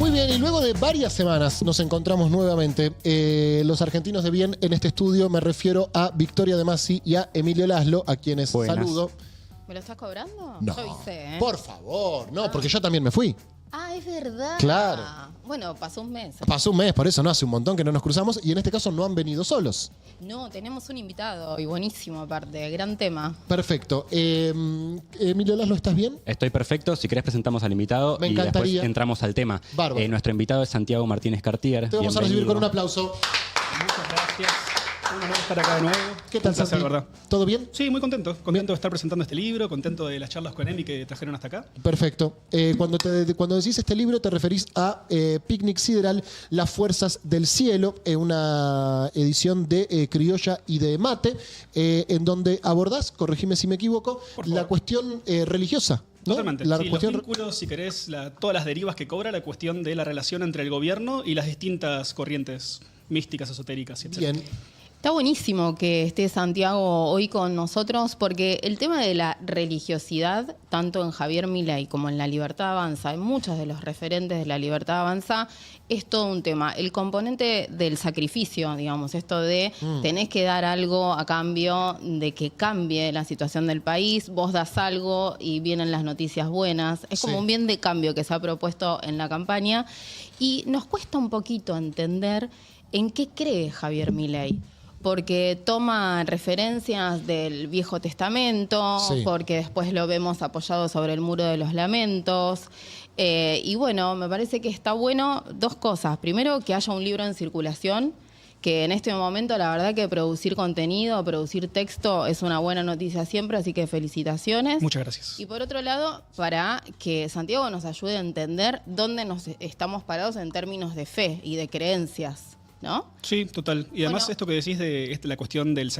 Muy bien, y luego de varias semanas nos encontramos nuevamente. Los argentinos de bien en este estudio, me refiero a Victoria De Masi y a Emilio Laszlo, a quienes saludo. ¿Me lo estás cobrando? No, Yo avisé, ¿eh? por favor, no, porque yo también me fui. Ah, es verdad. Claro. Bueno, pasó un mes. Pasó un mes, por eso no hace un montón que no nos cruzamos y en este caso no han venido solos. No, tenemos un invitado y buenísimo aparte, gran tema. Perfecto. Emilio Laszlo, ¿estás bien? Estoy perfecto. Si querés presentamos al invitado Me y encantaría. después entramos al tema. Bárbaro. Nuestro invitado es Santiago Martínez Cartier. Te vamos a recibir con un aplauso. Muchas gracias. Un honor estar acá de nuevo. ¿Qué tal, Un placer, Santi? ¿verdad? ¿Todo bien? Sí, muy contento. Contento de estar presentando este libro, contento de las charlas con Emi que trajeron hasta acá. Perfecto. Cuando decís este libro te referís a Picnic Sideral, Las Fuerzas del Cielo, una edición de Criolla y de Mate, en donde abordás, corregime si me equivoco, la cuestión religiosa. ¿No? Totalmente. La Sí, cuestión... los vínculos, si querés, todas las derivas que cobra la cuestión de la relación entre el gobierno y las distintas corrientes místicas, esotéricas, etc. Bien. Está buenísimo que esté Santiago hoy con nosotros porque el tema de la religiosidad, tanto en Javier Milei como en La Libertad Avanza, en muchos de los referentes de La Libertad Avanza, es todo un tema. El componente del sacrificio, digamos, esto de tenés que dar algo a cambio de que cambie la situación del país, vos das algo y vienen las noticias buenas. Es como un bien de cambio que se ha propuesto en la campaña y nos cuesta un poquito entender en qué cree Javier Milei. Porque toma referencias del Viejo Testamento, porque después lo vemos apoyado sobre el Muro de los Lamentos. Y bueno, me parece que está bueno dos cosas. Primero, que haya un libro en circulación, que en este momento la verdad que producir contenido, producir texto es una buena noticia siempre, así que felicitaciones. Muchas gracias. Y por otro lado, para que Santiago nos ayude a entender dónde nos estamos parados en términos de fe y de creencias. ¿No? Sí, total. Y además Bueno. esto que decís de la cuestión del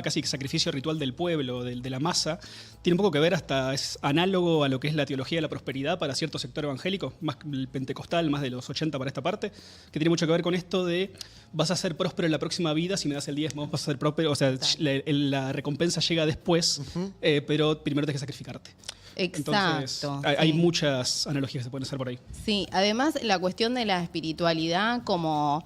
casi sacrificio ritual del pueblo, de la masa, tiene un poco que ver, hasta es análogo a lo que es la teología de la prosperidad para cierto sector evangélico, más el pentecostal, más de los 80 para esta parte, que tiene mucho que ver con esto de vas a ser próspero en la próxima vida si me das el diezmo, vas a ser próspero, o sea, la recompensa llega después, pero primero tienes que sacrificarte. Exacto. Entonces, hay muchas analogías que se pueden hacer por ahí. Sí, además la cuestión de la espiritualidad como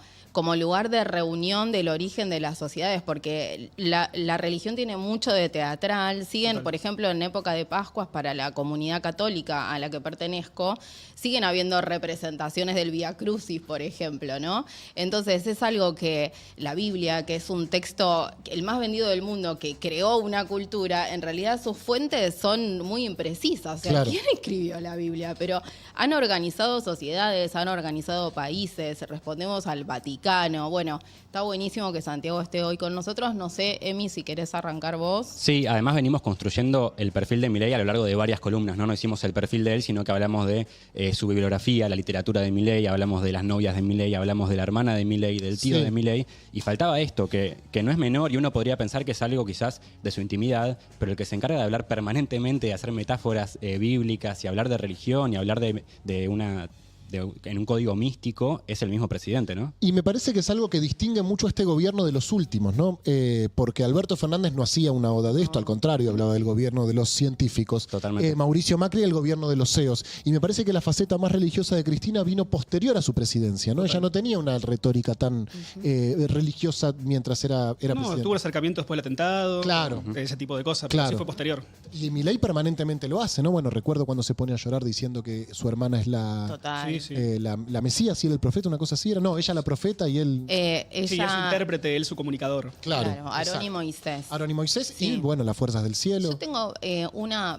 lugar de reunión del origen de las sociedades, porque la religión tiene mucho de teatral. Siguen, por ejemplo, en época de Pascuas para la comunidad católica a la que pertenezco, siguen habiendo representaciones del Vía Crucis, por ejemplo, ¿no? Entonces es algo que la Biblia, que es un texto el más vendido del mundo, que creó una cultura, en realidad sus fuentes son muy imprecisas. O sea, Claro. ¿quién escribió la Biblia? Pero han organizado sociedades, han organizado países, respondemos al Vaticano. Bueno, está buenísimo que Santiago esté hoy con nosotros. No sé, Emi, si querés arrancar vos. Sí, además venimos construyendo el perfil de Milei a lo largo de varias columnas. No hicimos el perfil de él, sino que hablamos de su bibliografía, la literatura de Milei, hablamos de las novias de Milei, hablamos de la hermana de Milei, del tío de Milei. Y faltaba esto, que no es menor y uno podría pensar que es algo quizás de su intimidad, pero el que se encarga de hablar permanentemente, de hacer metáforas bíblicas y hablar de religión y hablar en un código místico, es el mismo presidente, ¿no? Y me parece que es algo que distingue mucho a este gobierno de los últimos, ¿no? Porque Alberto Fernández no hacía una oda de esto, al contrario, hablaba del gobierno de los científicos. Totalmente. Mauricio Macri, el gobierno de los CEOs. Y me parece que la faceta más religiosa de Cristina vino posterior a su presidencia, ¿no? Ella no tenía una retórica tan religiosa mientras era presidente. Tuvo el acercamiento después del atentado, Claro. ese tipo de cosas, Claro. pero sí fue posterior. Y Milei permanentemente lo hace, ¿no? Bueno, recuerdo cuando se pone a llorar diciendo que su hermana es Total. Sí. la Mesías y él el profeta, una cosa así era. No, ella la profeta y él... Ella... Sí, es su intérprete, él su comunicador. Claro. Aarón y exacto. Moisés. Aarón y Moisés Sí. y, bueno, las fuerzas del cielo. Yo tengo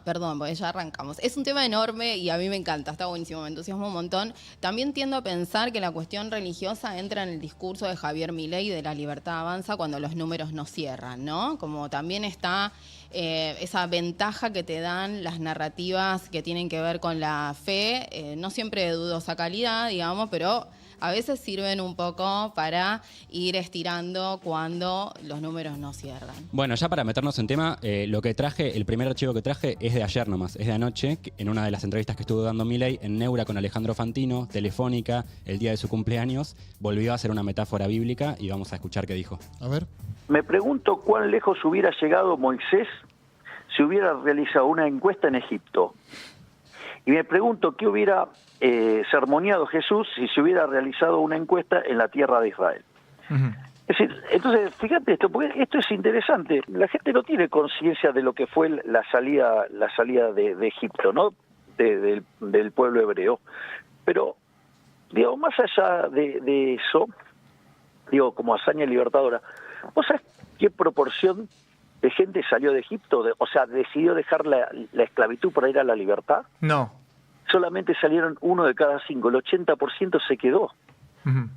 perdón, porque ya arrancamos. Es un tema enorme y a mí me encanta, está buenísimo, me entusiasma un montón. También tiendo a pensar que la cuestión religiosa entra en el discurso de Javier Milei de La Libertad Avanza cuando los números no cierran, ¿no? Como también está esa ventaja que te dan las narrativas que tienen que ver con la fe, no siempre de dudosa calidad, digamos, pero a veces sirven un poco para ir estirando cuando los números no cierran. Bueno, ya para meternos en tema, lo que traje, el primer archivo que traje es de ayer nomás, es de anoche, en una de las entrevistas que estuvo dando Milei en Neura con Alejandro Fantino, Telefónica, el día de su cumpleaños, volvió a hacer una metáfora bíblica y vamos a escuchar qué dijo. A ver. Me pregunto cuán lejos hubiera llegado Moisés si hubiera realizado una encuesta en Egipto Y me pregunto qué hubiera sermoneado Jesús si se hubiera realizado una encuesta en la tierra de Israel. Es decir, entonces, fíjate esto, porque esto es interesante. La gente no tiene conciencia de lo que fue la salida de Egipto, ¿no? Del pueblo hebreo. Pero, digo, más allá de eso, digo, como hazaña libertadora, ¿vos sabés qué proporción de gente salió de Egipto? O sea, decidió dejar la esclavitud para ir a la libertad. No. Solamente salieron 1 de cada 5, el 80% se quedó. Ujú.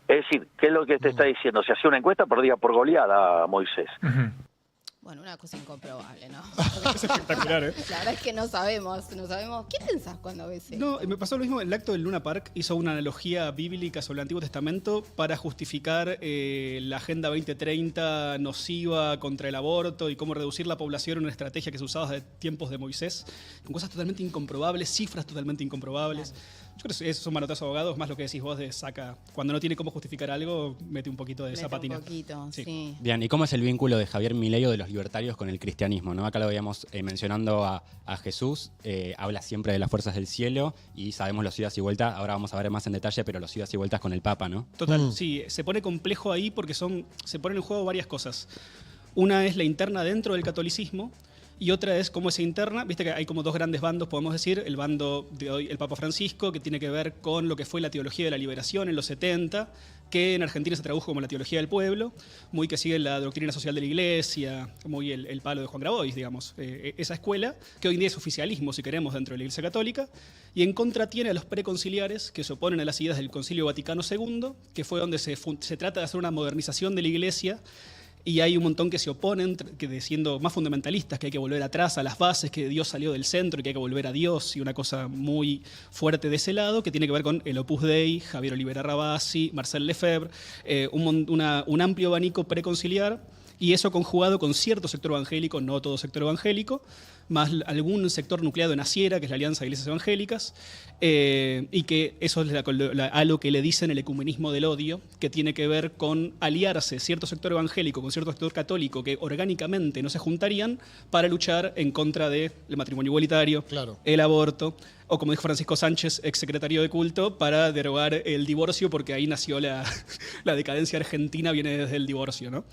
Es decir, ¿qué es lo que te está diciendo? Se hacía una encuesta, perdía por goleada Moisés. Ujú. Bueno, una cosa incomprobable, ¿no? Es espectacular, ¿eh? La verdad es que no sabemos. ¿Qué pensás cuando ves eso? No, me pasó lo mismo. El acto del Luna Park hizo una analogía bíblica sobre el Antiguo Testamento para justificar la Agenda 2030 nociva contra el aborto y cómo reducir la población en una estrategia que se usaba desde tiempos de Moisés, con cosas totalmente incomprobables, cifras totalmente incomprobables. Yo creo que esos son manotazos abogados, más lo que decís vos de saca. Cuando no tiene cómo justificar algo, mete un poquito de zapatina. Un poquito, sí. Bien, ¿y cómo es el vínculo de Javier Milei o de los libertarios con el cristianismo, ¿no? Acá lo veíamos mencionando a Jesús, habla siempre de las fuerzas del cielo y sabemos los idas y vueltas, ahora vamos a ver más en detalle, pero los idas y vueltas con el Papa, ¿no? Total, sí, se pone complejo ahí porque se ponen en juego varias cosas. Una es la interna dentro del catolicismo y otra es cómo se interna. Viste que hay como dos grandes bandos, podemos decir. El bando de hoy, el Papa Francisco, que tiene que ver con lo que fue la teología de la liberación en los 70, que en Argentina se tradujo como la teología del pueblo, muy que sigue la doctrina social de la Iglesia, muy el palo de Juan Grabois, digamos. Esa escuela, que hoy en día es oficialismo, si queremos, dentro de la Iglesia Católica, y en contra tiene a los preconciliares, que se oponen a las ideas del Concilio Vaticano II, que fue donde se trata de hacer una modernización de la Iglesia. Y hay un montón que se oponen, que siendo más fundamentalistas, que hay que volver atrás a las bases, que Dios salió del centro y que hay que volver a Dios, y una cosa muy fuerte de ese lado, que tiene que ver con el Opus Dei, Javier Olivera Rabasi, Marcel Lefebvre, un amplio abanico preconciliar, y eso conjugado con cierto sector evangélico, no todo sector evangélico, más algún sector nucleado en Asiera, que es la Alianza de Iglesias Evangélicas, y que eso es a lo que le dicen el ecumenismo del odio, que tiene que ver con aliarse cierto sector evangélico con cierto sector católico que orgánicamente no se juntarían para luchar en contra del matrimonio igualitario, Claro. el aborto, o como dijo Francisco Sánchez, exsecretario de culto, para derogar el divorcio, porque ahí nació la decadencia argentina, viene desde el divorcio, ¿no?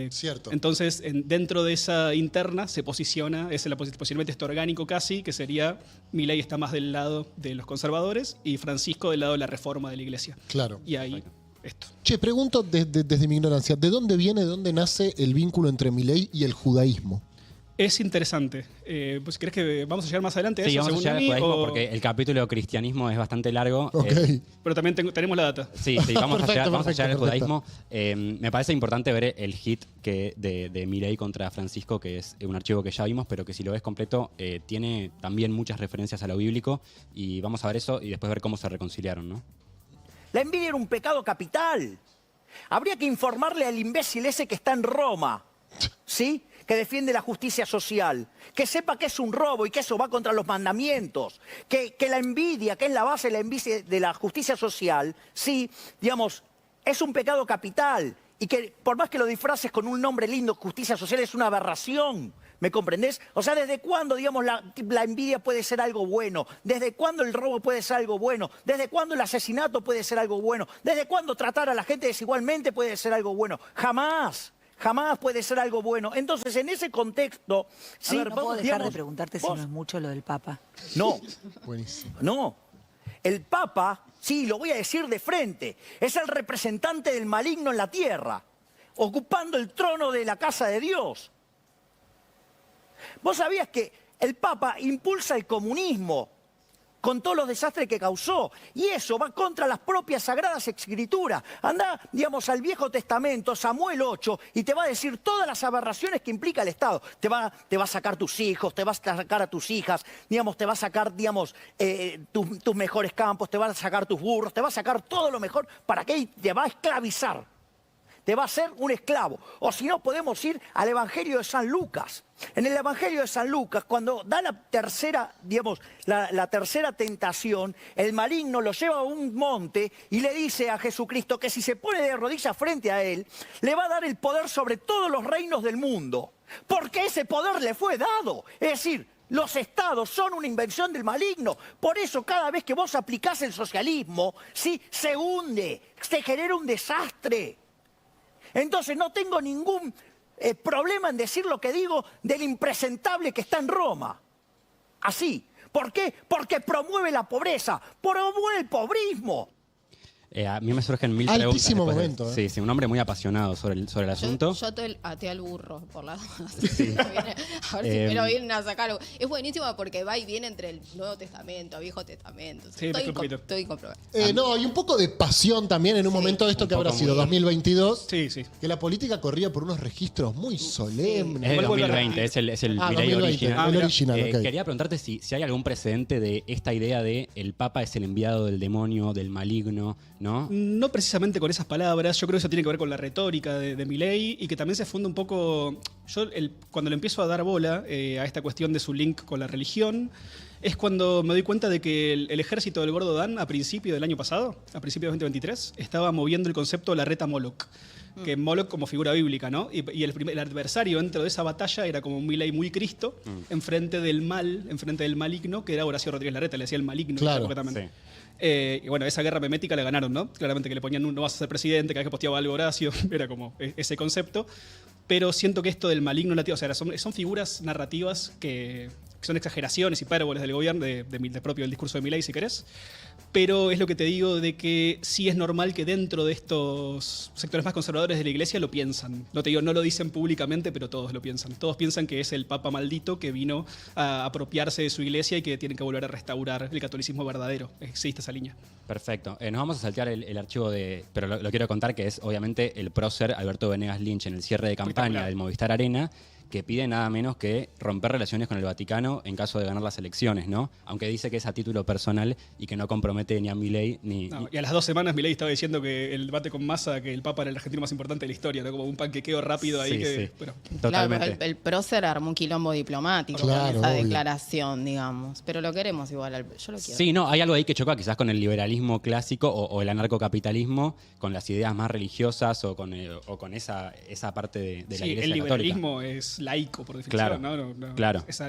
Cierto. Entonces, dentro de esa interna se posiciona, posiblemente esto orgánico casi, que sería Milei está más del lado de los conservadores y Francisco del lado de la reforma de la iglesia. Claro. Y ahí, esto. Che, pregunto desde mi ignorancia, ¿de dónde viene, de dónde nace el vínculo entre Milei y el judaísmo? Es interesante. Pues, ¿crees que vamos a llegar más adelante a Sí, eso? vamos a según llegar al mí, judaísmo o- porque el capítulo de cristianismo es bastante largo. Ok. Pero también tenemos la data. Sí, vamos a llegar al perfecto. judaísmo. Me parece importante ver el hit de Milei contra Francisco, que es un archivo que ya vimos, pero que si lo ves completo tiene también muchas referencias a lo bíblico y vamos a ver eso y después ver cómo se reconciliaron, ¿no? La envidia era un pecado capital. Habría que informarle al imbécil ese que está en Roma, ¿sí? Que defiende la justicia social, que sepa que es un robo y que eso va contra los mandamientos, que la envidia, que es la base de la envidia de la justicia social, sí, digamos, es un pecado capital y que por más que lo disfraces con un nombre lindo, justicia social, es una aberración. ¿Me comprendés? O sea, ¿desde cuándo, digamos, la envidia puede ser algo bueno? ¿Desde cuándo el robo puede ser algo bueno? ¿Desde cuándo el asesinato puede ser algo bueno? ¿Desde cuándo tratar a la gente desigualmente puede ser algo bueno? Jamás. Jamás puede ser algo bueno. Entonces, en ese contexto... sí, No puedo dejar digamos, de preguntarte si vos- no es mucho lo del Papa. No, Buenísimo. no. El Papa, sí, lo voy a decir de frente, es el representante del maligno en la tierra, ocupando el trono de la casa de Dios. ¿Vos sabías que el Papa impulsa el comunismo con todos los desastres que causó? Y eso va contra las propias sagradas escrituras. Andá, digamos, al Viejo Testamento, Samuel 8, y te va a decir todas las aberraciones que implica el Estado. Te va a sacar tus hijos, te va a sacar a tus hijas, digamos, te va a sacar, digamos, tus mejores campos, te va a sacar tus burros, te va a sacar todo lo mejor para que te va a esclavizar. Te va a ser un esclavo. O si no, podemos ir al Evangelio de San Lucas. En el Evangelio de San Lucas, cuando da la tercera, digamos, la tercera tentación, el maligno lo lleva a un monte y le dice a Jesucristo que si se pone de rodillas frente a él, le va a dar el poder sobre todos los reinos del mundo. Porque ese poder le fue dado. Es decir, Los estados son una invención del maligno. Por eso cada vez que vos aplicás el socialismo, ¿sí?, se hunde, se genera un desastre. Entonces no tengo ningún problema en decir lo que digo del impresentable que está en Roma. Así. ¿Por qué? Porque promueve la pobreza, promueve el pobrismo. A mí me surgen mil preguntas. Altísimo después momento, Sí, un hombre muy apasionado sobre el asunto. Yo até al burro, por las dudas. A ver si me lo vienen a sacar. Es buenísimo porque va y viene entre el Nuevo Testamento, Viejo Testamento. Sí, Estoy comprobando. No, y un poco de pasión también en un momento de esto Un que habrá poco sido muy- 2022. Sí, sí. Que la política corría por unos registros muy solemnes. Es del Igual vuelve a 2020, es el Ah, Milei 2020, original. el original, ok. Quería preguntarte si hay algún precedente de esta idea de el Papa es el enviado del demonio, del maligno, ¿no? No precisamente con esas palabras, yo creo que eso tiene que ver con la retórica de Milei y que también se funda un poco. Yo, cuando le empiezo a dar bola a esta cuestión de su link con la religión, es cuando me doy cuenta de que el ejército del Gordo Dan, a principio del año pasado, a principios de 2023, estaba moviendo el concepto de la reta Moloch. Que Moloch como figura bíblica, ¿no? Y el adversario dentro de esa batalla era como un Milei muy Cristo, enfrente del mal, enfrente del maligno, que era Horacio Rodríguez Larreta, le decía el maligno. Claro. Concretamente. Sí. Y bueno, esa guerra memética la ganaron, ¿no? Claramente que le ponían no vas a ser presidente, cada vez que posteaba algo Horacio, era como ese concepto. Pero siento que esto del maligno latino, o sea, son figuras narrativas que son exageraciones, hipérboles del gobierno, de propio del discurso de Milei, si querés. Pero es lo que te digo de que sí es normal que dentro de estos sectores más conservadores de la iglesia lo piensan. No te digo, no lo dicen públicamente, pero todos lo piensan. Todos piensan que es el Papa maldito que vino a apropiarse de su iglesia y que tienen que volver a restaurar el catolicismo verdadero. Existe esa línea. Perfecto. Nos vamos a saltear el archivo de... Pero lo quiero contar que es obviamente el prócer Alberto Venegas Lynch en el cierre de campaña Espectacular. del Movistar Arena, que pide nada menos que romper relaciones con el Vaticano en caso de ganar las elecciones, ¿no? Aunque dice que es a título personal y que no compromete ni a Milei ni... No, y a las 2 semanas Milei estaba diciendo que el debate con Massa, que el Papa era el argentino más importante de la historia, ¿no? Como un panquequeo rápido ahí Sí, que... sí. Bueno, Totalmente. Claro, el prócer armó un quilombo diplomático Claro, con esa obvio. declaración, digamos. Pero lo queremos igual, yo lo quiero. Sí, no, hay algo ahí que choca quizás con el liberalismo clásico o el anarcocapitalismo, con las ideas más religiosas o con esa parte de la sí, Iglesia el Católica. liberalismo es laico, por definición, Claro, ¿no? claro. Es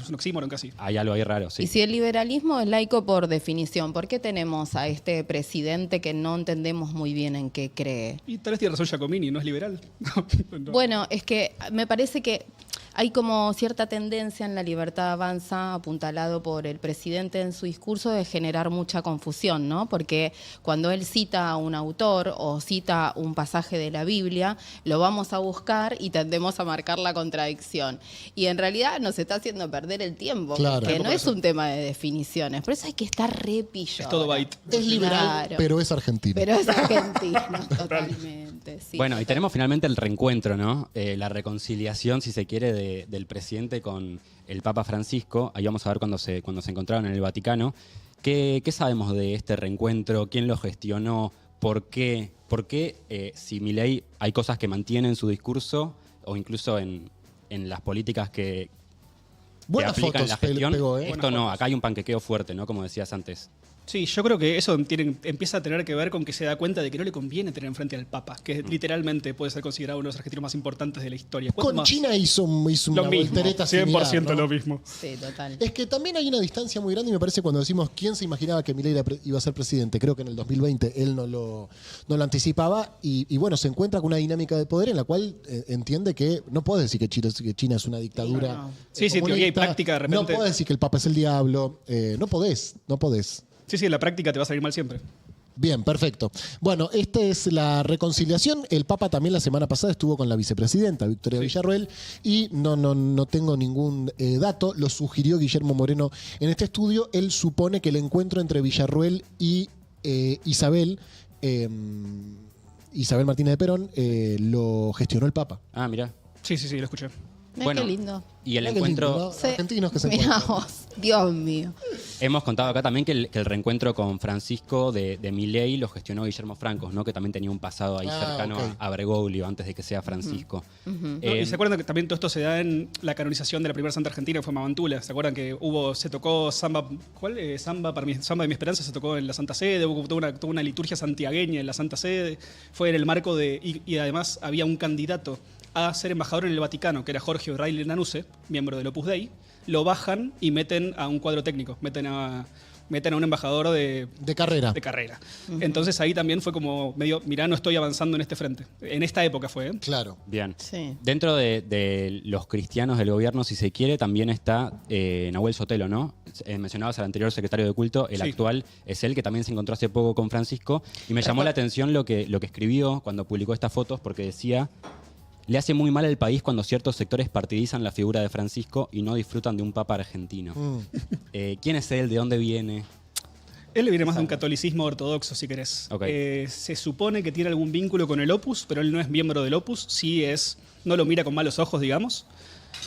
un oxímoron casi. Hay algo ahí raro, sí. Y si el liberalismo es laico por definición, ¿por qué tenemos a este presidente que no entendemos muy bien en qué cree? Y tal vez tiene razón Giacomini, ¿no es liberal? No. Bueno, es que me parece que hay como cierta tendencia en La Libertad Avanza, apuntalado por el presidente en su discurso, de generar mucha confusión, ¿no? Porque cuando él cita a un autor o cita un pasaje de la Biblia, lo vamos a buscar y tendemos a marcar la contradicción. Y en realidad nos está haciendo perder el tiempo, Claro. que no es un tema de definiciones. Por eso hay que estar re pillo. Es todo ahora. byte. Es liberal, Claro. pero es argentino. Pero es argentino, totalmente. Sí, Bueno, y tenemos finalmente el reencuentro, ¿no? La reconciliación, si se quiere, del presidente con el Papa Francisco. Ahí vamos a ver cuando se encontraron en el Vaticano. ¿Qué sabemos de este reencuentro? ¿Quién lo gestionó? ¿Por qué? ¿Por qué si Milei hay cosas que mantiene en su discurso o incluso en las políticas que Buenas aplican fotos la gestión? pegó, ¿eh? Esto no, acá hay un panquequeo fuerte, ¿no? Como decías antes. Sí, yo creo que eso empieza a tener que ver con que se da cuenta de que no le conviene tener enfrente al Papa, que literalmente puede ser considerado uno de los argentinos más importantes de la historia. ¿Cuánto Con más? China hizo Lo una mismo, voltereta 100% similar, ¿no? lo mismo. Sí, total. Es que también hay una distancia muy grande y me parece cuando decimos quién se imaginaba que Milei iba a ser presidente. Creo que en el 2020 él no lo anticipaba y bueno, se encuentra con una dinámica de poder en la cual entiende que no puede decir que China es una dictadura. No. Sí, sí, teoría y comunista. práctica de repente. No puedes decir que el Papa es el diablo. No podés. Sí, sí, en la práctica te va a salir mal siempre. Bien, perfecto. Bueno, esta es la reconciliación. El Papa también la semana pasada estuvo con la vicepresidenta, Victoria Villarroel, y no tengo ningún dato. Lo sugirió Guillermo Moreno en este estudio. Él supone que el encuentro entre Villarroel y Isabel Martínez de Perón lo gestionó el Papa. Ah, mirá. Sí, sí, sí, lo escuché. Ay, Bueno, qué lindo. Y el Mirá qué encuentro... lindo, ¿no? Sí. Argentinos que se Mirá encuentran. vos, Dios mío. Hemos contado acá también que el reencuentro con Francisco de Milei lo gestionó Guillermo Francos, ¿no? Que también tenía un pasado ahí cercano ok. a Bergoglio antes de que sea Francisco. ¿No? Y se acuerdan que también todo esto se da en la canonización de la primera santa argentina, que fue Mamantula. ¿Se acuerdan que se tocó Samba, ¿cuál? Samba de mi esperanza se tocó en la Santa Sede, hubo toda una liturgia santiagueña en la Santa Sede, fue en el marco de, y además había un candidato a ser embajador en el Vaticano, que era Jorge O'Reilly Nanuse, miembro del Opus Dei, lo bajan y meten a un cuadro técnico, meten a un embajador de carrera. De carrera. Entonces ahí también fue como medio, mirá, no estoy avanzando en este frente. En esta época fue, ¿eh? Claro. Bien. Sí. Dentro de los cristianos del gobierno, si se quiere, también está Nahuel Sotelo, ¿no? Mencionabas al anterior secretario de culto, el Sí. actual es él, que también se encontró hace poco con Francisco. Y me llamó la atención lo que escribió cuando publicó estas fotos, porque decía: le hace muy mal al país cuando ciertos sectores partidizan la figura de Francisco y no disfrutan de un papa argentino. ¿Quién es él? ¿De dónde viene? Él le viene más de un catolicismo ortodoxo, si querés. Ok. Se supone que tiene algún vínculo con el Opus, pero él no es miembro del Opus, no lo mira con malos ojos, digamos.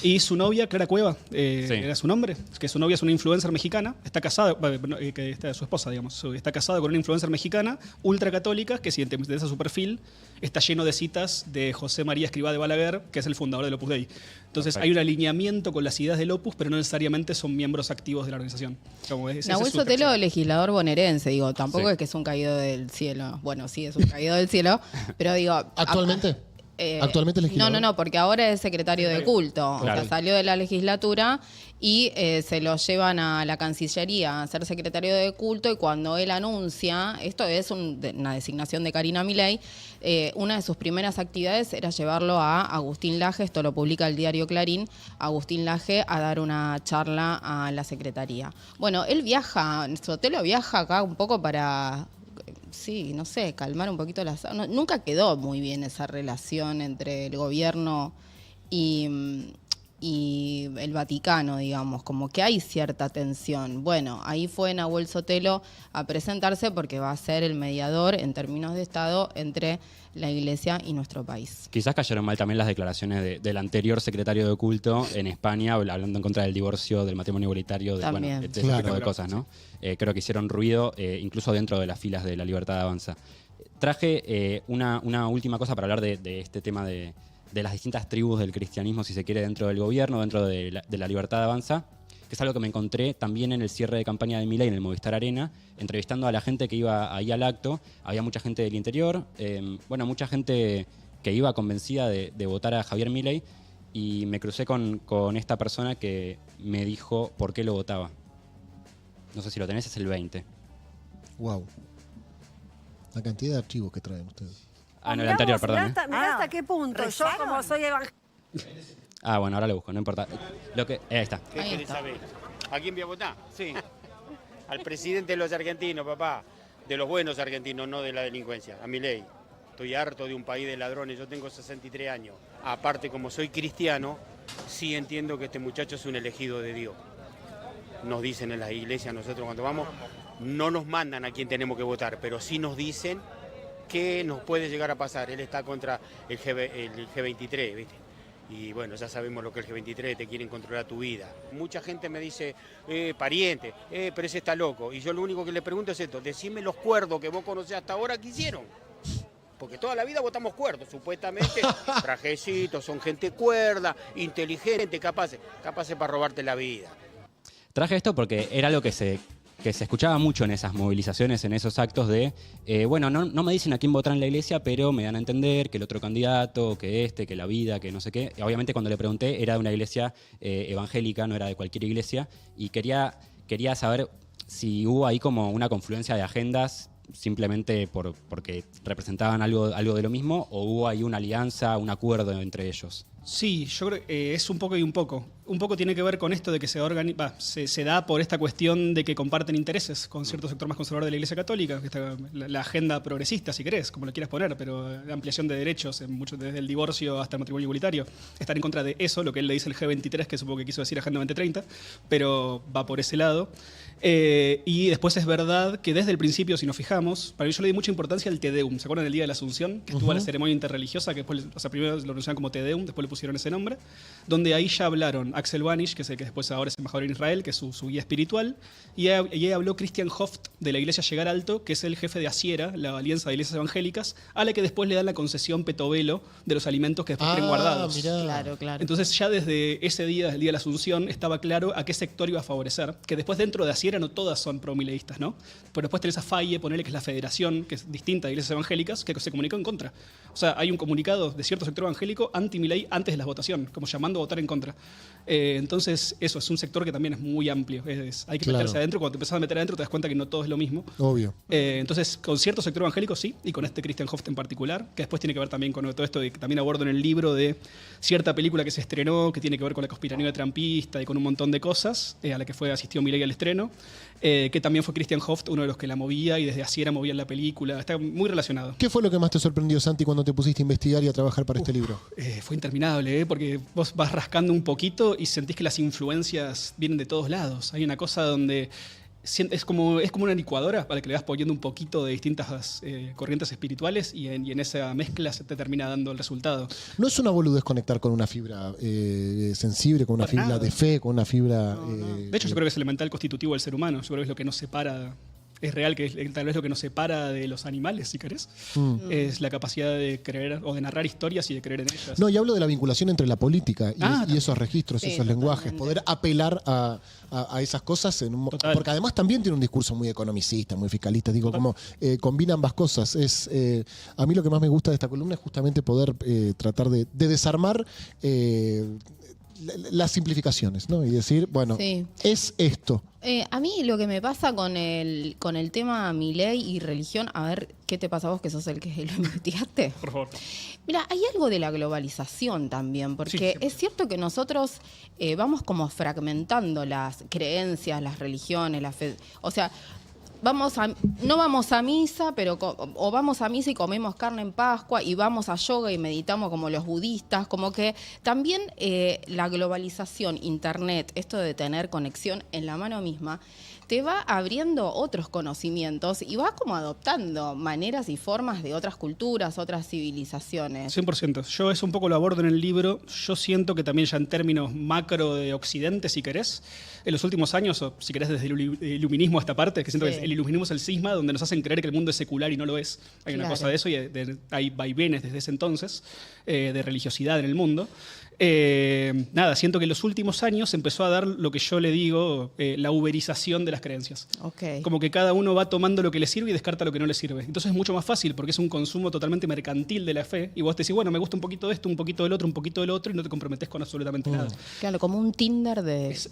Y su novia, Clara Cueva, era su nombre, que su novia es una influencer mexicana, está casada, que está su esposa, digamos, está casada con una influencer mexicana, ultracatólica, que si te interesa su perfil, está lleno de citas de José María Escrivá de Balaguer, que es el fundador del Opus Dei. Entonces hay un alineamiento con las ideas del Opus, pero no necesariamente son miembros activos de la organización. Nahuel Sotelo, legislador bonaerense, digo, tampoco es que es un caído del cielo. Bueno, sí, es un caído del cielo, pero digo... ¿Actualmente? ¿Actualmente legislador? No, porque ahora es secretario de culto. Claro. O sea, salió de la legislatura y se lo llevan a la Cancillería a ser secretario de culto, y cuando él anuncia, esto es una designación de Karina Milei, una de sus primeras actividades era llevarlo a Agustín Laje, esto lo publica el diario Clarín, Agustín Laje a dar una charla a la secretaría. Bueno, él viaja, Sotelo viaja acá un poco para... Sí, no sé, calmar un poquito las... Nunca quedó muy bien esa relación entre el gobierno y el Vaticano, digamos, como que hay cierta tensión. Bueno, ahí fue Nahuel Sotelo a presentarse porque va a ser el mediador en términos de Estado entre la Iglesia y nuestro país. Quizás cayeron mal también las declaraciones del anterior secretario de culto en España, hablando en contra del divorcio, del matrimonio igualitario, de ese tipo de cosas, ¿no? Creo que hicieron ruido, incluso dentro de las filas de La Libertad Avanza. Traje una última cosa para hablar de este tema de las distintas tribus del cristianismo, si se quiere, dentro del gobierno, dentro de la Libertad Avanza, que es algo que me encontré también en el cierre de campaña de Milei en el Movistar Arena, entrevistando a la gente que iba ahí al acto. Había mucha gente del interior, mucha gente que iba convencida de votar a Javier Milei, y me crucé con esta persona que me dijo por qué lo votaba. No sé si lo tenés, es el 20. Wow. La cantidad de archivos que traen ustedes. Ah, no, el anterior, perdón. Mirá hasta qué punto. Yo, como soy evangélica. Ah, bueno, ahora lo busco, no importa. Ahí está. ¿Qué querés saber? ¿A quién voy a votar? Sí. Al presidente de los argentinos, papá. De los buenos argentinos, no de la delincuencia. A Milei. Estoy harto de un país de ladrones. Yo tengo 63 años. Aparte, como soy cristiano, sí entiendo que este muchacho es un elegido de Dios. Nos dicen en las iglesias, nosotros cuando vamos, no nos mandan a quién tenemos que votar, pero sí nos dicen qué nos puede llegar a pasar. Él está contra el G23, ¿viste? Y bueno, ya sabemos lo que es el G23, te quieren controlar tu vida. Mucha gente me dice, pariente, pero ese está loco. Y yo lo único que le pregunto es esto: decime los cuerdos que vos conocés hasta ahora, ¿qué hicieron? Porque toda la vida votamos cuerdos, supuestamente, trajecitos, son gente cuerda, inteligente, capaces para robarte la vida. Traje esto porque era algo que se escuchaba mucho en esas movilizaciones, en esos actos de, no me dicen a quién votar en la iglesia, pero me dan a entender que el otro candidato, que la vida, que no sé qué. Y obviamente cuando le pregunté era de una iglesia evangélica, no era de cualquier iglesia, y quería saber si hubo ahí como una confluencia de agendas simplemente porque representaban algo de lo mismo, o hubo ahí una alianza, un acuerdo entre ellos. Sí, yo creo que es un poco y un poco. Un poco tiene que ver con esto de que se da por esta cuestión de que comparten intereses con cierto sector más conservador de la Iglesia Católica, que está la agenda progresista, si querés, como lo quieras poner, pero la ampliación de derechos, desde el divorcio hasta el matrimonio igualitario. Están en contra de eso, lo que él le dice el G23, que supongo que quiso decir Agenda 2030, pero va por ese lado. Y después es verdad que desde el principio, si nos fijamos, para mí yo le di mucha importancia al Te Deum. ¿Se acuerdan del Día de la Asunción? Que estuvo a la ceremonia interreligiosa, que después, primero lo anunciaban como Te Deum, después le pusieron ese nombre, donde ahí ya hablaron Axel Banish, que es el que después ahora es embajador en Israel, que es su guía espiritual, y ahí habló Christian Hoft de la iglesia Llegar Alto, que es el jefe de Asiera, la Alianza de Iglesias Evangélicas, a la que después le dan la concesión petovelo de los alimentos que después tienen guardados. Mirá. Claro. Entonces ya desde ese día, el día de la Asunción, estaba claro a qué sector iba a favorecer, que después dentro de Asiera no todas son pro-mileístas, ¿no? Pero después tenés a Faye, ponele que es la federación, que es distinta de Iglesias Evangélicas, que se comunicó en contra. O sea, hay un comunicado de cierto sector evangélico anti-Milei antes de la votación, como llamando a votar en contra. Entonces, eso es un sector que también es muy amplio. Hay que meterse adentro. Cuando te empezás a meter adentro, te das cuenta que no todo es lo mismo. Obvio. Entonces, con cierto sector evangélico sí, y con este Christian Hoft en particular, que después tiene que ver también con todo esto que también abordo en el libro de cierta película que se estrenó, que tiene que ver con la conspiranoia trampista y con un montón de cosas, a la que asistió Milei al estreno, que también fue Christian Hoft uno de los que la movía y desde Asiera movían la película. Está muy relacionado. ¿Qué fue lo que más te sorprendió, Santi, cuando te pusiste a investigar y a trabajar para este libro? Fue interminable, porque vos vas rascando un poquito y sentís que las influencias vienen de todos lados. Hay una cosa donde es como una licuadora para que le vas poniendo un poquito de distintas corrientes espirituales y en esa mezcla se te termina dando el resultado. No es una boludez conectar con una fibra sensible, con una Para fibra nada. de fe, con una fibra... De hecho, yo creo que es elemental constitutivo del ser humano. Yo creo que es lo que nos separa. Es real que es tal vez lo que nos separa de los animales, si querés. Es la capacidad de creer o de narrar historias y de creer en ellas. No, y hablo de la vinculación entre la política y esos registros, Sí, esos lenguajes, totalmente. poder apelar a esas cosas, Total. porque además también tiene un discurso muy economicista, muy fiscalista, digo, como combina ambas cosas. A mí lo que más me gusta de esta columna es justamente poder tratar de desarmar las simplificaciones, ¿no? Y decir, bueno, Sí. es esto. A mí lo que me pasa con el tema Milei y religión, a ver, ¿qué te pasa a vos que sos el que lo investigaste? Por favor. Mira, hay algo de la globalización también, porque Sí, siempre. es cierto que nosotros vamos como fragmentando las creencias, las religiones, la fe. O sea, no vamos a misa, o vamos a misa y comemos carne en Pascua, y vamos a yoga y meditamos como los budistas, como que también la globalización, internet, esto de tener conexión en la mano misma, te va abriendo otros conocimientos y vas como adoptando maneras y formas de otras culturas, otras civilizaciones. 100%. Yo eso un poco lo abordo en el libro. Yo siento que también ya en términos macro de Occidente, si querés, en los últimos años, o si querés desde el iluminismo a esta parte, que siento Sí. que el iluminismo es el cisma donde nos hacen creer que el mundo es secular y no lo es. Hay una Claro. cosa de eso y hay vaivenes desde ese entonces de religiosidad en el mundo. Nada, siento que en los últimos años empezó a dar lo que yo le digo la uberización de las creencias. Ok. Como que cada uno va tomando lo que le sirve y descarta lo que no le sirve. Entonces es mucho más fácil porque es un consumo totalmente mercantil de la fe y vos te decís, bueno, me gusta un poquito de esto, un poquito del otro, un poquito del otro y no te comprometés con absolutamente nada. Claro, como un Tinder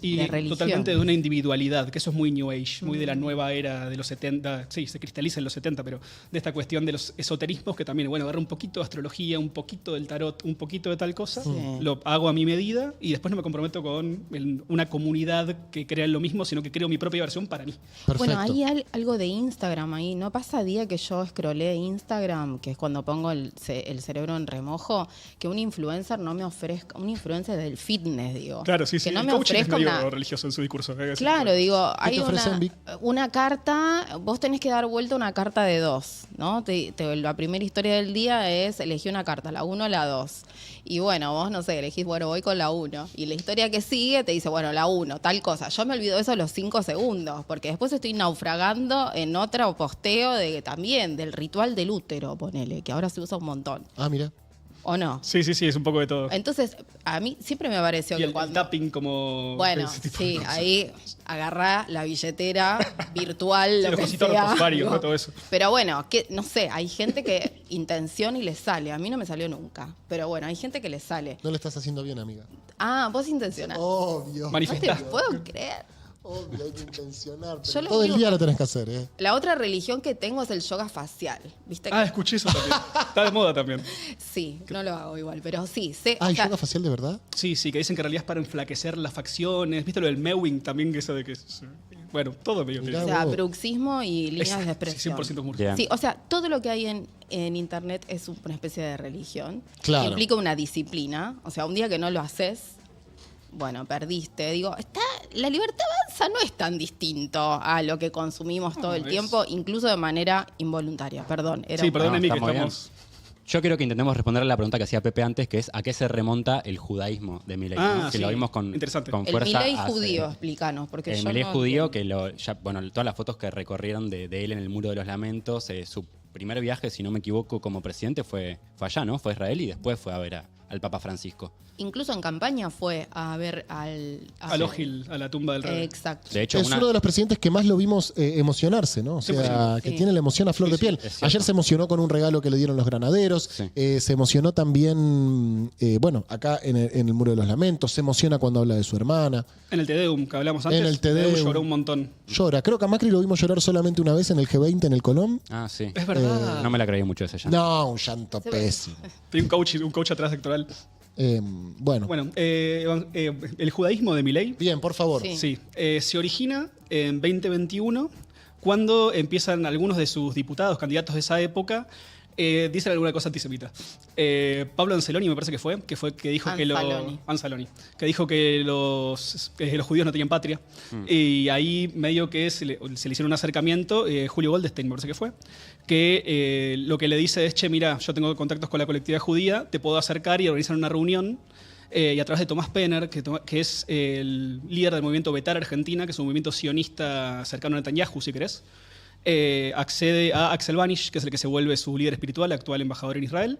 Y de religión. totalmente de una individualidad, que eso es muy New Age, muy de la nueva era de los 70, sí, se cristaliza en los 70, pero de esta cuestión de los esoterismos que también, bueno, agarro un poquito de astrología, un poquito del tarot, un poquito de tal cosa, Sí. lo hago a mi medida y después no me comprometo con una comunidad que crea lo mismo, sino que creo mi propia versión para mí. Perfecto. Bueno, hay algo de Instagram ahí. ¿No pasa día que yo scrollé Instagram, que es cuando pongo el cerebro en remojo, que un influencer no me ofrezca, un influencer del fitness, digo? Claro, sí, sí. Que no El me coaching es ofrezca medio una... religioso en su discurso. Claro, digo, ¿Qué hay te ofrecen, Vic? una carta, vos tenés que dar vuelta una carta de 2, ¿no? La primera historia del día es elegí una carta, la 1 o la 2. Y bueno, vos, no sé, elegís, bueno, voy con la 1. Y la historia que sigue te dice, bueno, la 1, tal cosa. Yo me olvido de eso a los 5 segundos, porque después estoy naufragando en otro posteo también del ritual del útero, ponele, que ahora se usa un montón. Ah, mira. ¿O no? Sí, sí, sí, es un poco de todo. Entonces, a mí siempre me pareció Y que el cuando... tapping como... Bueno, ese tipo de sí, cosas. ahí agarrá la billetera virtual, Sí, lo los que cositos sea. rosarios, ¿no? Todo eso. Pero bueno, no sé, hay gente que intención y le sale. A mí no me salió nunca. Pero bueno, hay gente que le sale. No le estás haciendo bien, amiga. Ah, vos intencionás. Obvio. No te Manifestá. puedo creer. Obvio, hay que intencionar. pero Yo lo todo el digo. día lo tenés que hacer, ¿eh? La otra religión que tengo es el yoga facial. ¿Viste? Ah, escuché eso también. Está de moda también. Sí, no lo hago igual, pero sí, sé. Ah, o ¿y sea, yoga facial de verdad? Sí, sí, que dicen que en realidad es para enflaquecer las facciones. ¿Viste lo del mewing también? Que eso de que... Bueno, todo medio Mirá o que... sea, vos. bruxismo y líneas de Sí, expresión. 100% como Bien. Sí, o sea, todo lo que hay en internet es una especie de religión. Claro. Implica una disciplina. O sea, un día que no lo haces, bueno, perdiste. Digo, la libertad avanza no es tan distinto a lo que consumimos todo el es- tiempo, incluso de manera involuntaria. Perdón. Era Sí, un- perdóneme No, que está muy bien. estamos... Yo quiero que intentemos responder a la pregunta que hacía Pepe antes, que es ¿a qué se remonta el judaísmo de Milei? ¿No? Que sí. lo vimos con Interesante. fuerza. El Milei judío, explícanos. Porque El yo Milei no judío, entiendo. todas las fotos que recorrieron de él en el Muro de los Lamentos, su primer viaje, si no me equivoco, como presidente fue allá, ¿no? Fue a Israel y después fue a ver al Papa Francisco. Incluso en campaña fue a ver Al Ojil, a la tumba del rey. Exacto. De hecho, Es uno de los presidentes que más lo vimos emocionarse, ¿no? O sea, que Sí. tiene la emoción a flor de piel. es cierto. Ayer se emocionó con un regalo que le dieron los granaderos. Sí. Se emocionó también, acá en el Muro de los Lamentos. Se emociona cuando habla de su hermana. En el Te Deum, que hablamos antes, En el Te Deum. lloró un montón. Llora. Creo que a Macri lo vimos llorar solamente una vez en el G20 en el Colón. Ah, sí. Es verdad. No me la creí mucho ese ya. No, un llanto pésimo. Tiene un coach atrás sectoral. Bueno, Bueno, el judaísmo de Milei bien, por favor. Sí. sí, se origina en 2021 cuando empiezan algunos de sus diputados, candidatos de esa época, dicen alguna cosa antisemita. Pablo Anceloni me parece que fue que dijo Anzaloni. que dijo que los judíos no tenían patria. Y ahí medio que se le hicieron un acercamiento, Julio Goldstein me parece que fue, que lo que le dice es, che, mira, yo tengo contactos con la colectividad judía, te puedo acercar y organizar una reunión. Y a través de Tomás Penner, que es el líder del movimiento Betar Argentina, que es un movimiento sionista cercano a Netanyahu, si querés, accede a Axel Banish, que es el que se vuelve su líder espiritual, actual embajador en Israel,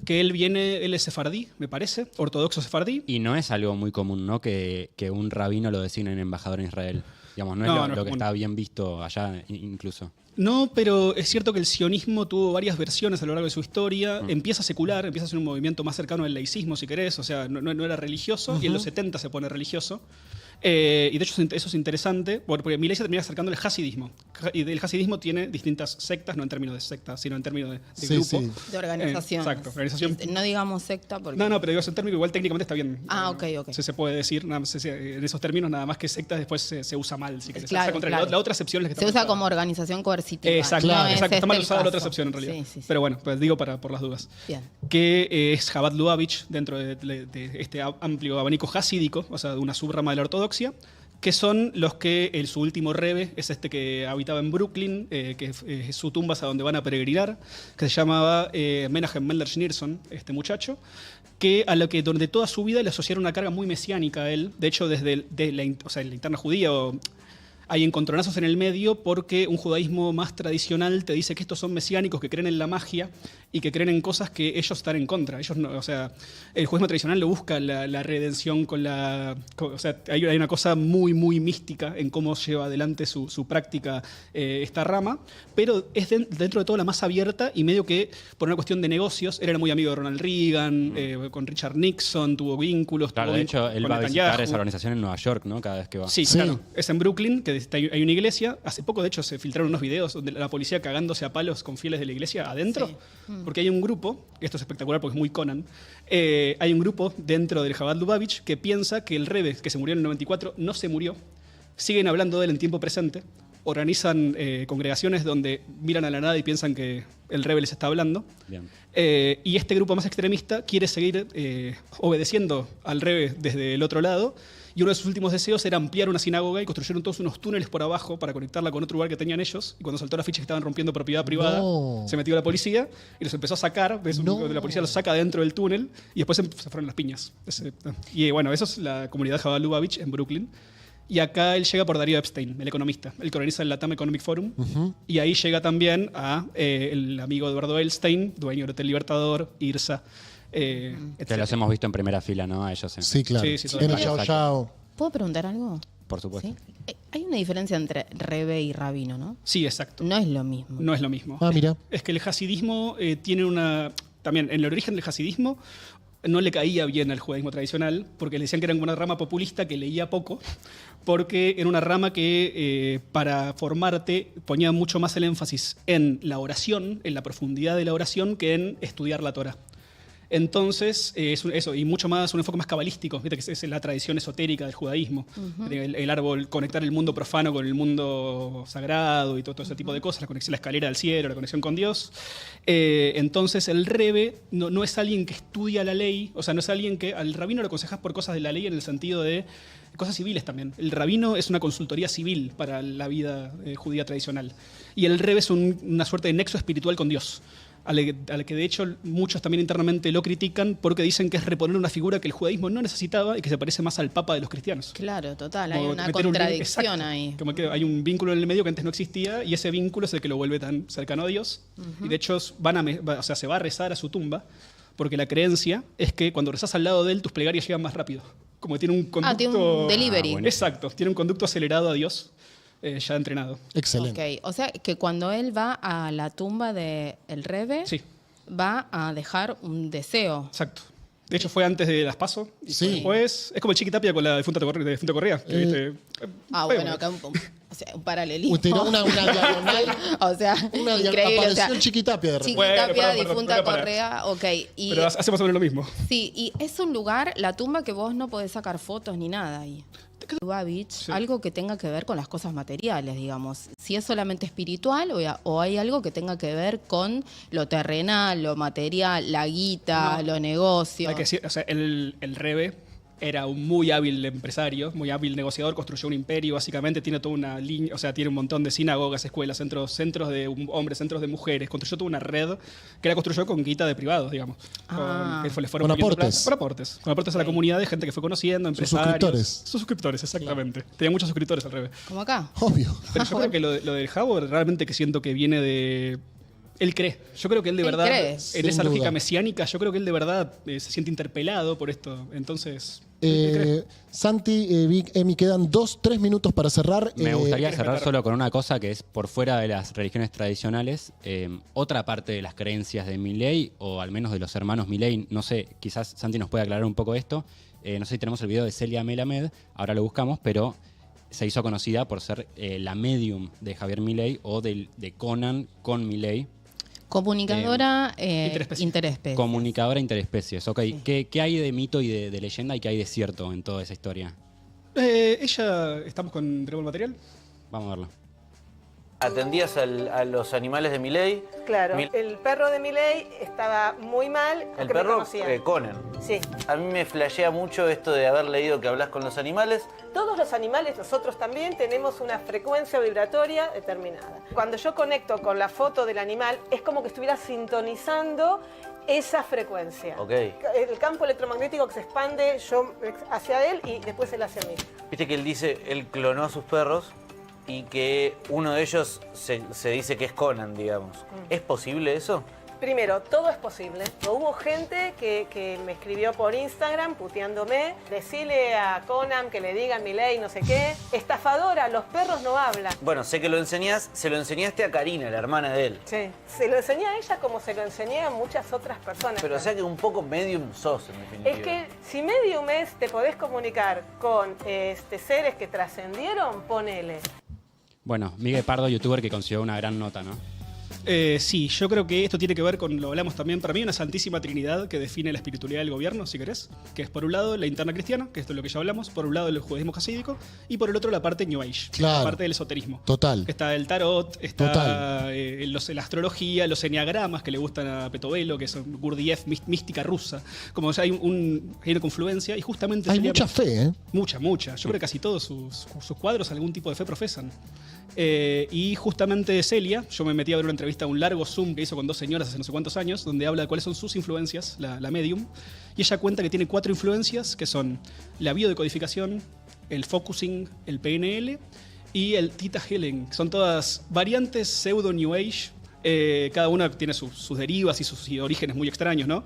que él es sefardí, me parece, ortodoxo sefardí. Y no es algo muy común, ¿no? Que un rabino lo designen embajador en Israel. Digamos, no es No, lo no es que común. está bien visto allá incluso. No, pero es cierto que el sionismo tuvo varias versiones a lo largo de su historia. Empieza secular, empieza a ser un movimiento más cercano al laicismo, si querés, o sea, no era religioso, y en los 70 se pone religioso. Y de hecho eso es interesante, porque Milei se termina acercando al hasidismo. Y el hasidismo tiene distintas sectas, no en términos de secta, sino en términos de Sí, grupo. sí. De organización. Exacto, organización. No digamos secta porque... No, pero digo, ese término igual técnicamente está bien. Ah, ok. Se puede decir, nada más, en esos términos, nada más que secta después se usa mal, si querés. Claro, O sea, contra claro. La otra acepción es la que Se está usa mal como usada. organización coercitiva. Exacto, no es exacto. Está mal el usada la otra caso. acepción en realidad. Sí. Pero bueno, pues digo por las dudas. Bien. Que es Chabad Lubavitch dentro de este amplio abanico hasídico, o sea, de una subrama de la ortodoxia, que son los que su último rebe es este que habitaba en Brooklyn, que su tumba es a donde van a peregrinar, que se llamaba Menachem Mendel Schneerson, este muchacho, que a lo que durante toda su vida le asociaron una carga muy mesiánica a él. De hecho, desde en la interna judía hay encontronazos en el medio porque un judaísmo más tradicional te dice que estos son mesiánicos que creen en la magia y que creen en cosas que ellos están en contra. Ellos no, o sea, el judaísmo tradicional lo busca la redención o sea, hay una cosa muy, muy mística en cómo lleva adelante su práctica esta rama, pero es dentro de todo la más abierta y medio que por una cuestión de negocios, él era muy amigo de Ronald Reagan, con Richard Nixon, tuvo vínculos. Claro, tuvo de hecho, vínculos él con va a visitar Netanyahu. esa organización en Nueva York, ¿no? Cada vez que va. Sí, Sí. claro. Es en Brooklyn, que hay una iglesia. Hace poco, de hecho, se filtraron unos videos donde la policía cagándose a palos con fieles de la iglesia adentro. Sí. Porque hay un grupo, esto es espectacular porque es muy Conan, hay un grupo dentro del Chabad Lubavitch que piensa que el Rebbe, que se murió en el 94, no se murió. Siguen hablando de él en tiempo presente. Organizan congregaciones donde miran a la nada y piensan que el Rebbe les está hablando. Bien. Y este grupo más extremista quiere seguir obedeciendo al Rebbe desde el otro lado. Y uno de sus últimos deseos era ampliar una sinagoga y construyeron todos unos túneles por abajo para conectarla con otro lugar que tenían ellos. Y cuando saltó la ficha que estaban rompiendo propiedad privada, No. se metió la policía y los empezó a sacar. No. La policía los saca dentro del túnel y después se fueron las piñas. Y bueno, eso es la comunidad Chabad Lubavitch en Brooklyn. Y acá él llega por Darío Epstein, el economista. Él organiza el Latam Economic Forum. Y ahí llega también a el amigo Eduardo Elstein, dueño del Hotel Libertador, IRSA. Que etcétera. los hemos visto en primera fila, ¿no? A ellos. Sí, claro. Sí, todo En el el Yao Exacto. Yao. ¿Puedo preguntar algo? Por supuesto. ¿Sí? Hay una diferencia entre rebe y rabino, ¿no? Sí, exacto. No es lo mismo. No es lo mismo. Ah, mira. Es que el hasidismo tiene una... También, en el origen del hasidismo no le caía bien al judaísmo tradicional, porque le decían que era como una rama populista que leía poco, porque era una rama que para formarte ponía mucho más el énfasis en la oración, en la profundidad de la oración, que en estudiar la Torah. Entonces, eso, y mucho más, un enfoque más cabalístico, ¿viste? Que es la tradición esotérica del judaísmo. El árbol, conectar el mundo profano con el mundo sagrado y todo ese tipo de cosas, la conexión, la escalera al cielo, la conexión con Dios. Entonces, el Rebbe no es alguien que estudia la ley, o sea, no es alguien que al rabino lo aconsejas por cosas de la ley en el sentido de cosas civiles también. El rabino es una consultoría civil para la vida judía tradicional. Y el Rebbe es una suerte de nexo espiritual con Dios. al que de hecho muchos también internamente lo critican porque dicen que es reponer una figura que el judaísmo no necesitaba y que se parece más al Papa de los cristianos. Claro, total, hay Como una meter contradicción exacto, ahí. como que hay un vínculo en el medio que antes no existía y ese vínculo es el que lo vuelve tan cercano a Dios. Y de hecho se va a rezar a su tumba porque la creencia es que cuando rezas al lado de él tus plegarias llegan más rápido. Como tiene un conducto... tiene un delivery. bueno. Exacto, tiene un conducto acelerado a Dios, ya entrenado. Excelente. Ok, o sea que cuando él va a la tumba del Rebe, Sí, va a dejar un deseo. exacto. De hecho fue antes de las PASO y Sí. después... Es como el Chiquitapia con la difunta Correa. Que, ¿viste? Bueno, acá o sea, un paralelismo. Tiró una diagonal. O sea, Una increíble. O sea, apareció el Chiquitapia de repente. Bueno, Chiquitapia, perdón, difunta para. Correa, ok. Y, Pero hacemos sobre lo mismo. sí, y es un lugar, la tumba, que vos no podés sacar fotos ni nada ahí. Lubavitch, Sí. algo que tenga que ver con las cosas materiales, digamos. Si es solamente espiritual o hay algo que tenga que ver con lo terrenal, lo material, la guita, los negocios. Hay que decir, o sea, el Rebe era un muy hábil empresario, muy hábil negociador, construyó un imperio, básicamente tiene toda una línea, o sea, tiene un montón de sinagogas, escuelas, centros de hombres, centros de mujeres, construyó toda una red que la construyó con guita de privados, digamos. Ah. Le fueron Con poniendo aportes. plata. Con aportes. Con aportes a la Ok. comunidad de gente que fue conociendo, Sus empresarios. suscriptores. Sus suscriptores, exactamente. Tenía muchos suscriptores al Rebe. Como acá. Obvio. Pero yo creo que lo del Jabo realmente que siento que viene de... Él cree. Yo creo que él de Él verdad, cree. en Sin esa lógica duda. mesiánica, yo creo que él de verdad se siente interpelado por esto. Entonces, él cree. Santi, Vic, Emi, quedan 2-3 minutos para cerrar. Me gustaría ¿querés cerrar meter? solo con una cosa que es por fuera de las religiones tradicionales. Otra parte de las creencias de Milei, o al menos de los hermanos Milei, no sé, quizás Santi nos puede aclarar un poco esto. No sé si tenemos el video de Celia Melamed, ahora lo buscamos, pero se hizo conocida por ser la medium de Javier Milei o de Conan con Milei. Comunicadora Interespecie. interespecie. Comunicadora interespecies. Ok, ¿qué hay de mito y de leyenda y qué hay de cierto en toda esa historia? Estamos con ¿tenemos el material? Vamos a verlo. ¿Atendías a los animales de Milei? Claro, el perro de Milei estaba muy mal, El porque me perro conocía. Conan. Sí. A mí me flashea mucho esto de haber leído que hablas con los animales. Todos los animales, nosotros también, tenemos una frecuencia vibratoria determinada. Cuando yo conecto con la foto del animal, es como que estuviera sintonizando esa frecuencia. Ok. El campo electromagnético que se expande yo hacia él y después él hacia mí. Viste que él dice, él clonó a sus perros y que uno de ellos se dice que es Conan, digamos. ¿Es posible eso? Primero, todo es posible. Hubo gente que me escribió por Instagram puteándome, decirle a Conan que le diga a Milei no sé qué. Estafadora, los perros no hablan. Bueno, sé que lo enseñás, se lo enseñaste a Karina, la hermana de él. Sí. Se lo enseñé a ella como se lo enseñé a muchas otras personas. Pero o sea que un poco medium sos, en definitiva. Es que si medium es, te podés comunicar con seres que trascendieron, ponele. Bueno, Miguel Pardo, youtuber que consiguió una gran nota, ¿no? Sí, yo creo que esto tiene que ver con, lo hablamos también, para mí una santísima trinidad que define la espiritualidad del gobierno, si querés, que es por un lado la interna cristiana, que esto es lo que ya hablamos, por un lado el judaísmo hasídico y por el otro la parte New Age, Claro. la parte del esoterismo. Total. Está el tarot, está Total. la astrología, los enneagramas que le gustan a Petovelo, que son Gurdjieff, mística rusa. Como hay una confluencia y justamente... Hay sería- mucha fe, ¿eh? Mucha. Yo creo que casi todos sus cuadros algún tipo de fe profesan. Y justamente Celia, yo me metí a ver una entrevista, un largo Zoom que hizo con dos señoras hace no sé cuántos años, donde habla de cuáles son sus influencias, la medium, y ella cuenta que tiene 4 influencias, que son la biodecodificación, el focusing, el PNL y el Theta Healing. Son todas variantes pseudo New Age, cada una tiene sus derivas y sus orígenes muy extraños, ¿no?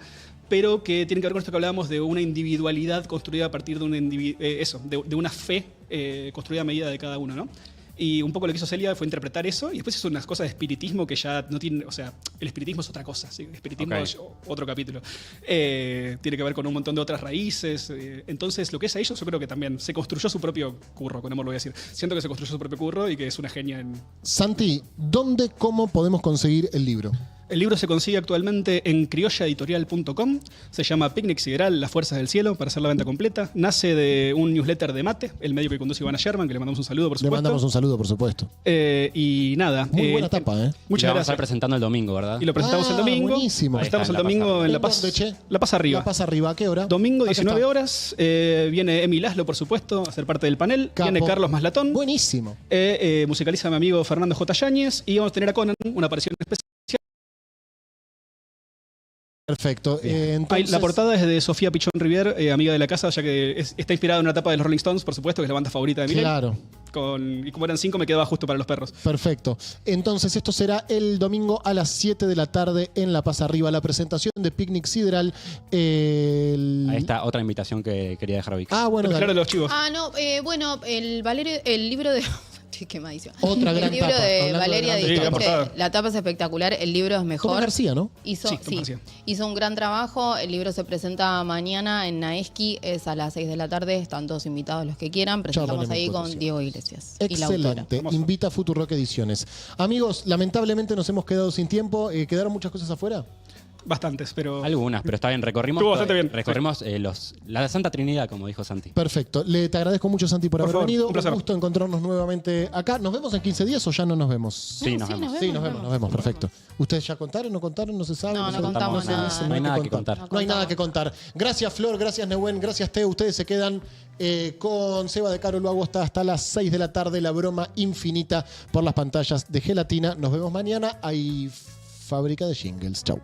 Pero que tienen que ver con esto que hablábamos de una individualidad construida a partir de de una fe construida a medida de cada uno, ¿no? Y un poco lo que hizo Celia fue interpretar eso y después hizo unas cosas de espiritismo que ya no tienen, o sea, el espiritismo es otra cosa, ¿sí? El espiritismo Ok. es otro capítulo. Tiene que ver con un montón de otras raíces. Entonces, lo que es a ellos, yo creo que también se construyó su propio curro, con amor lo voy a decir. Siento que se construyó su propio curro y que es una genia en... Santi, ¿dónde, cómo podemos conseguir el libro? El libro se consigue actualmente en criollaeditorial.com. Se llama Picnic Sideral, Las Fuerzas del Cielo, para hacer la venta completa. Nace de un newsletter de Mate, el medio que conduce Ivana Sherman, que le mandamos un saludo, por Le supuesto. mandamos un saludo, por supuesto. Y nada. Muy buena tapa, ¿eh? Y lo Muchas vamos a estar gracias. presentando el domingo, ¿verdad? Y lo presentamos el domingo. Buenísimo. Presentamos Ahí el está, en La domingo Paz en La Paz. ¿Dónde, che? La Paz Arriba. La Paz Arriba, ¿a qué hora? Domingo, Acá 19 está. horas. Viene Emi Laszlo, por supuesto, a ser parte del panel. Capo. Viene Carlos Maslatón. Buenísimo. Musicaliza mi amigo Fernando J. Yáñez. Y vamos a tener a Conan, una aparición especial. Perfecto. Ay, Entonces, la portada es de Sofía Pichón Rivier, amiga de la casa, ya que está inspirada en una etapa de los Rolling Stones, por supuesto, que es la banda favorita de Milei. claro. Y como eran 5, me quedaba justo para los perros. Perfecto. Entonces esto será el domingo a las 7 de la tarde en La Paz Arriba. La presentación de Picnic Sideral. Ahí está otra invitación que quería dejar Vic. Bueno, Claro, dale. los chivos. No, bueno, el libro de... Qué maldición. Otra gran El libro tapa. de Hablando de Valeria grandes Di tapas. Giusti, Sí, gran portada. la tapa es espectacular, el libro es mejor. Tomás García, ¿no? Hizo, Sí, Tomás García. hizo un gran trabajo. El libro se presenta mañana en Naeski, es a las 6 de la tarde. Están todos invitados los que quieran. Presentamos Charlan en ahí Constitución. con Diego Iglesias y la autora. Excelente. Hermoso. Invita a Futurock Ediciones. Amigos, lamentablemente nos hemos quedado sin tiempo. ¿Quedaron muchas cosas afuera? Bastantes, pero... Algunas, pero está bien. Recorrimos, Estuvo bastante bien. recorrimos la Santa Trinidad, como dijo Santi. Perfecto. Te agradezco mucho, Santi, por haber favor, venido. un placer. gusto encontrarnos nuevamente acá. ¿Nos vemos en 15 días o ya no nos vemos? Sí, nos vemos. Sí, nos vemos, perfecto. ¿Ustedes ya contaron, no contaron, no se sabe? No, se- no contamos se nada. dice, No hay qué nada que contar. No hay nada que contar. Gracias, Flor, gracias, Nehuen, gracias, Teo. Ustedes se quedan con Seba de Caro Luago hasta las 6 de la tarde. La broma infinita por las pantallas de Gelatina. Nos vemos mañana. Hay fábrica de jingles. Chau.